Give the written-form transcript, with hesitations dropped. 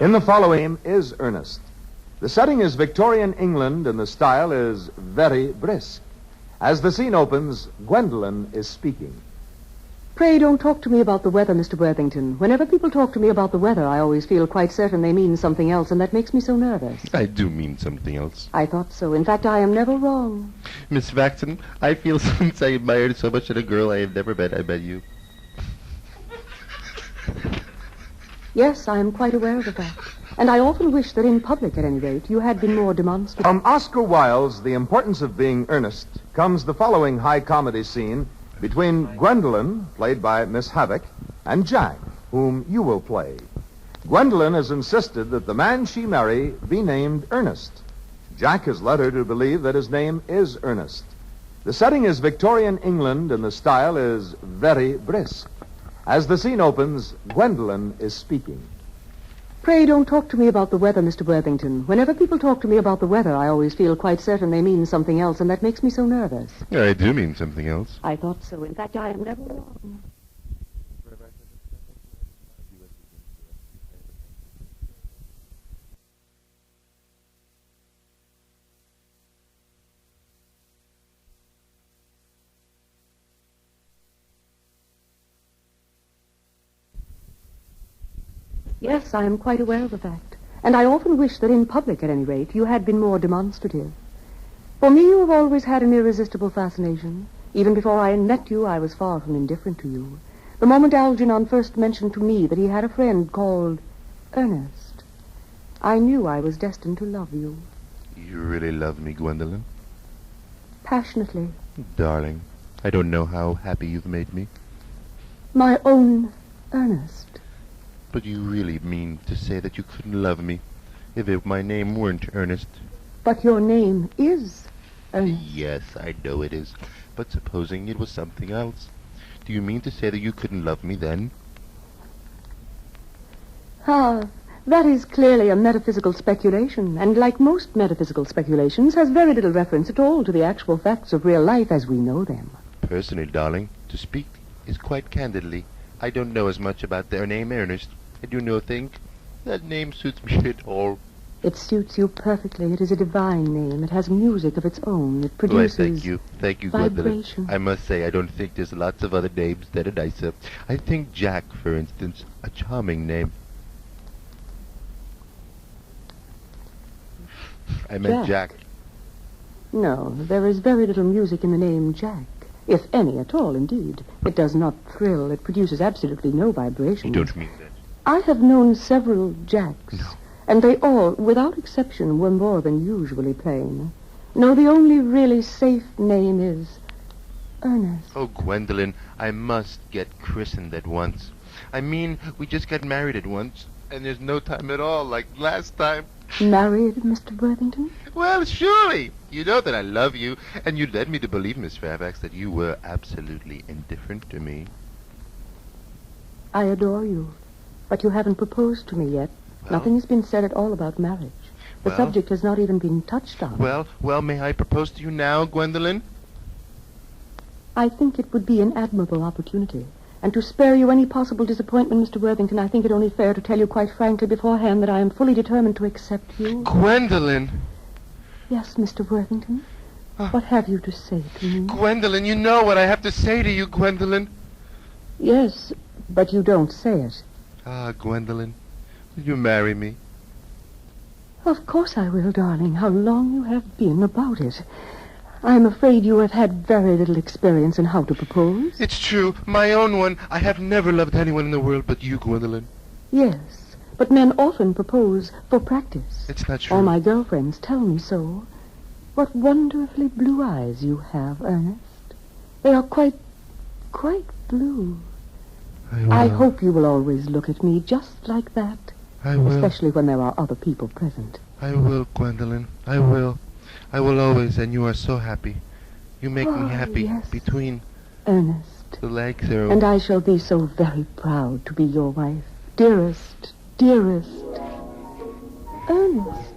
In the following game is Ernest. The setting is Victorian England and the style is very brisk. As the scene opens, Gwendolen is speaking. Pray don't talk to me about the weather, Mr. Worthington. Whenever people talk to me about the weather, I always feel quite certain they mean something else, and that makes me so nervous. I do mean something else. I thought so. In fact, I am never wrong. Miss Vaxton, I feel since I admired so much in a girl I have never met, I bet you. Yes, I am quite aware of the fact. And I often wish that in public, at any rate, you had been more demonstrative. From Oscar Wilde's The Importance of Being Earnest comes the following high comedy scene between Gwendolen, played by Miss Havoc, and Jack, whom you will play. Gwendolen has insisted that the man she marry be named Ernest. Jack has led her to believe that his name is Ernest. The setting is Victorian England and the style is very brisk. As the scene opens, Gwendolen is speaking. Pray don't talk to me about the weather, Mr. Worthington. Whenever people talk to me about the weather, I always feel quite certain they mean something else, and that makes me so nervous. Yeah, I do mean something else. I thought so. In fact, I am never wrong. Yes, I am quite aware of the fact. And I often wish that in public, at any rate, you had been more demonstrative. For me, you have always had an irresistible fascination. Even before I met you, I was far from indifferent to you. The moment Algernon first mentioned to me that he had a friend called Ernest, I knew I was destined to love you. You really love me, Gwendolen? Passionately. Darling, I don't know how happy you've made me. My own Ernest. But you really mean to say that you couldn't love me if my name weren't Ernest? But your name is Ernest. Yes, I know it is. But supposing it was something else, do you mean to say that you couldn't love me then? Ah, that is clearly a metaphysical speculation, and like most metaphysical speculations, has very little reference at all to the actual facts of real life as we know them. Personally, darling, to speak is quite candidly, I don't know as much about their name Ernest. I do think that name suits me at all. It suits you perfectly. It is a divine name. It has music of its own. It produces Thank you, vibration. Gwendolen. I must say, I don't think there's lots of other names that are nicer. I think Jack, for instance, a charming name. I meant Jack. No, there is very little music in the name Jack. If any at all, indeed. It does not thrill. It produces absolutely no vibration. You don't mean that. I have known several Jacks. No. And they all, without exception, were more than usually plain. No, the only really safe name is Ernest. Oh, Gwendolen, I must get christened at once. I mean, we just got married at once, and there's no time at all, like last time. Married, Mr. Worthington? Well, surely. You know that I love you, and you led me to believe, Miss Fairfax, that you were absolutely indifferent to me. I adore you, but you haven't proposed to me yet. Well, nothing has been said at all about marriage. The subject has not even been touched on. Well, may I propose to you now, Gwendolen? I think it would be an admirable opportunity. And to spare you any possible disappointment, Mr. Worthington, I think it only fair to tell you quite frankly beforehand that I am fully determined to accept you. Gwendolen! Yes, Mr. Worthington? What have you to say to me? Gwendolen, you know what I have to say to you, Gwendolen. Yes, but you don't say it. Ah, Gwendolen, will you marry me? Of course I will, darling. How long you have been about it. I'm afraid you have had very little experience in how to propose. It's true, my own one. I have never loved anyone in the world but you, Gwendolen. Yes, but men often propose for practice. It's not true. All my girlfriends tell me so. What wonderfully blue eyes you have, Ernest. They are quite blue. I hope you will always look at me just like that. I will. Especially when there are other people present. I will, Gwendolen. I will. I will always, and you are so happy. You make me happy yes. between Ernest. the legs there. And I shall be so very proud to be your wife. Dearest, dearest Ernest.